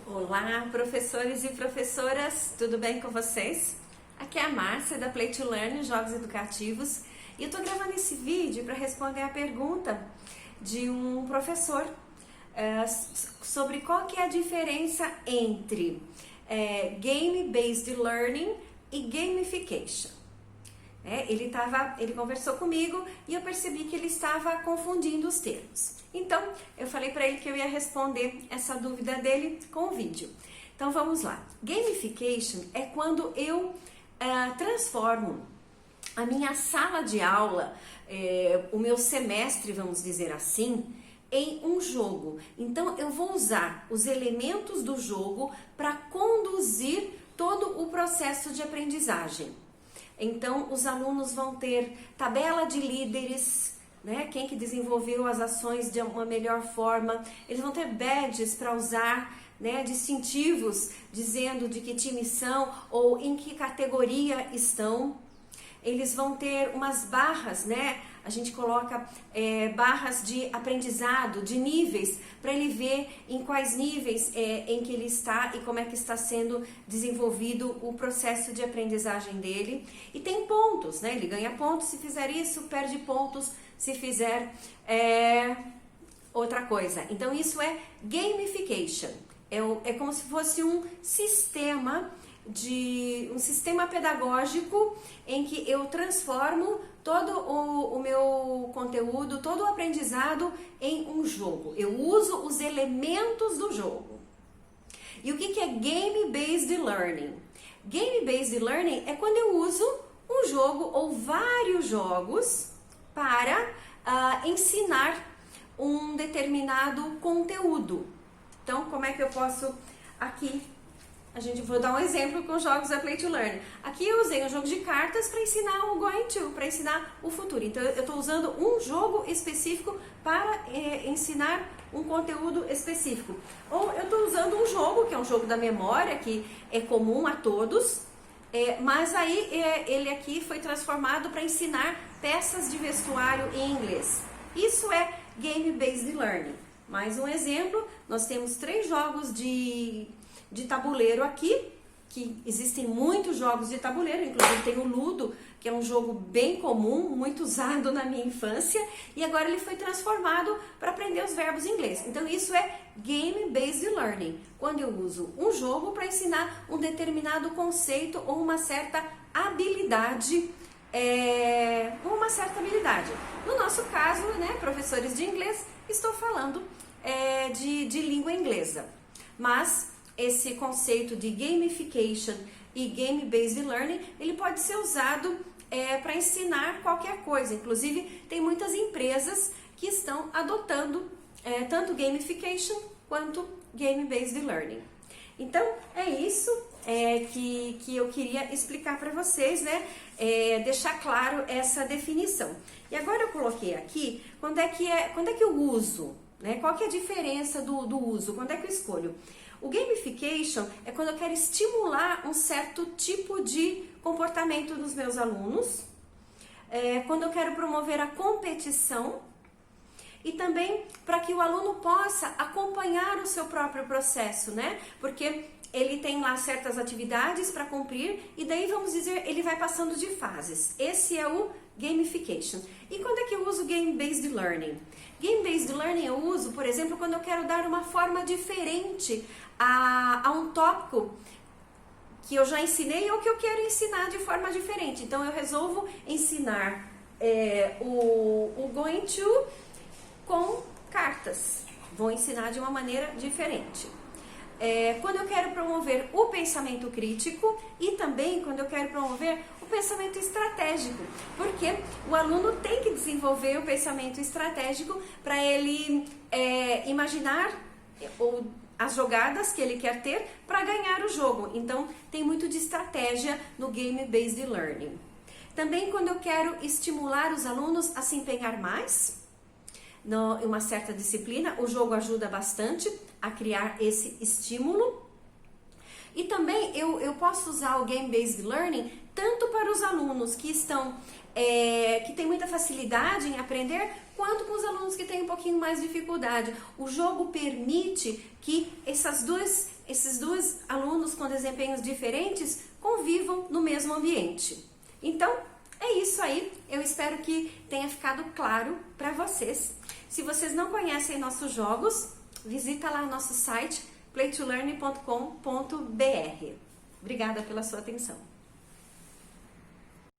Olá, professores e professoras, tudo bem com vocês? Aqui é a Márcia da Play to Learn, Jogos Educativos, e eu tô gravando esse vídeo para responder a pergunta de um professor sobre qual que é a diferença entre Game-Based Learning e Gamification. Ele conversou comigo e eu percebi que ele estava confundindo os termos. Então, eu falei para ele que eu ia responder essa dúvida dele com o vídeo. Então, vamos lá. Gamification é quando eu transformo a minha sala de aula, o meu semestre, vamos dizer assim, em um jogo. Então, eu vou usar os elementos do jogo para conduzir todo o processo de aprendizagem. Então, os alunos vão ter tabela de líderes, né? Quem que desenvolveu as ações de uma melhor forma. Eles vão ter badges para usar, né? Distintivos dizendo de que time são ou em que categoria estão. Eles vão ter umas barras, né? A gente coloca barras de aprendizado, de níveis, para ele ver em quais níveis em que ele está e como é que está sendo desenvolvido o processo de aprendizagem dele. E tem pontos, né? Ele ganha pontos se fizer isso, perde pontos se fizer outra coisa. Então isso é gamification. É como se fosse um sistema pedagógico em que eu transformo todo o meu conteúdo, todo o aprendizado em um jogo. Eu uso os elementos do jogo. E o que é Game-Based Learning? Game-Based Learning é quando eu uso um jogo ou vários jogos para ensinar um determinado conteúdo. Então, como é que eu posso aqui... Vou dar um exemplo com os jogos da Play to Learn. Aqui eu usei um jogo de cartas para ensinar o going to, para ensinar o futuro. Então eu estou usando um jogo específico para ensinar um conteúdo específico. Ou eu estou usando um jogo, que é um jogo da memória, que é comum a todos, mas aí ele aqui foi transformado para ensinar peças de vestuário em inglês. Isso é Game-Based Learning. Mais um exemplo, nós temos 3 jogos de tabuleiro aqui, que existem muitos jogos de tabuleiro, inclusive tem o Ludo, que é um jogo bem comum, muito usado na minha infância, e agora ele foi transformado para aprender os verbos em inglês. Então isso é Game-Based Learning, quando eu uso um jogo para ensinar um determinado conceito ou uma certa habilidade, No nosso caso, né, professores de inglês, estou falando de língua inglesa, mas esse conceito de gamification e game-based learning, ele pode ser usado para ensinar qualquer coisa. Inclusive, tem muitas empresas que estão adotando tanto gamification quanto game-based learning. Então, é isso que eu queria explicar para vocês, né? Deixar claro essa definição. E agora eu coloquei aqui quando é que eu uso, né? Qual que é a diferença do uso? Quando é que eu escolho? O gamification é quando eu quero estimular um certo tipo de comportamento dos meus alunos, quando eu quero promover a competição e também para que o aluno possa acompanhar o seu próprio processo, né? Porque ele tem lá certas atividades para cumprir e daí, vamos dizer, ele vai passando de fases. Esse é o gamification. E quando é que eu uso game-based learning? Game-based learning eu uso, por exemplo, quando eu quero dar uma forma diferente a um tópico que eu já ensinei ou que eu quero ensinar de forma diferente. Então eu resolvo ensinar o going to com cartas. Vou ensinar de uma maneira diferente. Quando eu quero promover o pensamento crítico e também quando eu quero promover o pensamento estratégico, porque o aluno tem que desenvolver o pensamento estratégico para ele imaginar as jogadas que ele quer ter para ganhar o jogo. Então, tem muito de estratégia no Game-Based Learning. Também quando eu quero estimular os alunos a se empenhar mais em uma certa disciplina, o jogo ajuda bastante a criar esse estímulo. E também eu posso usar o Game-Based Learning tanto para os alunos que que têm muita facilidade em aprender, quanto com os alunos que têm um pouquinho mais de dificuldade. O jogo permite que esses dois esses dois alunos com desempenhos diferentes convivam no mesmo ambiente. Então, é isso aí. Eu espero que tenha ficado claro para vocês. Se vocês não conhecem nossos jogos, visita lá nosso site playtolearn.com.br. Obrigada pela sua atenção.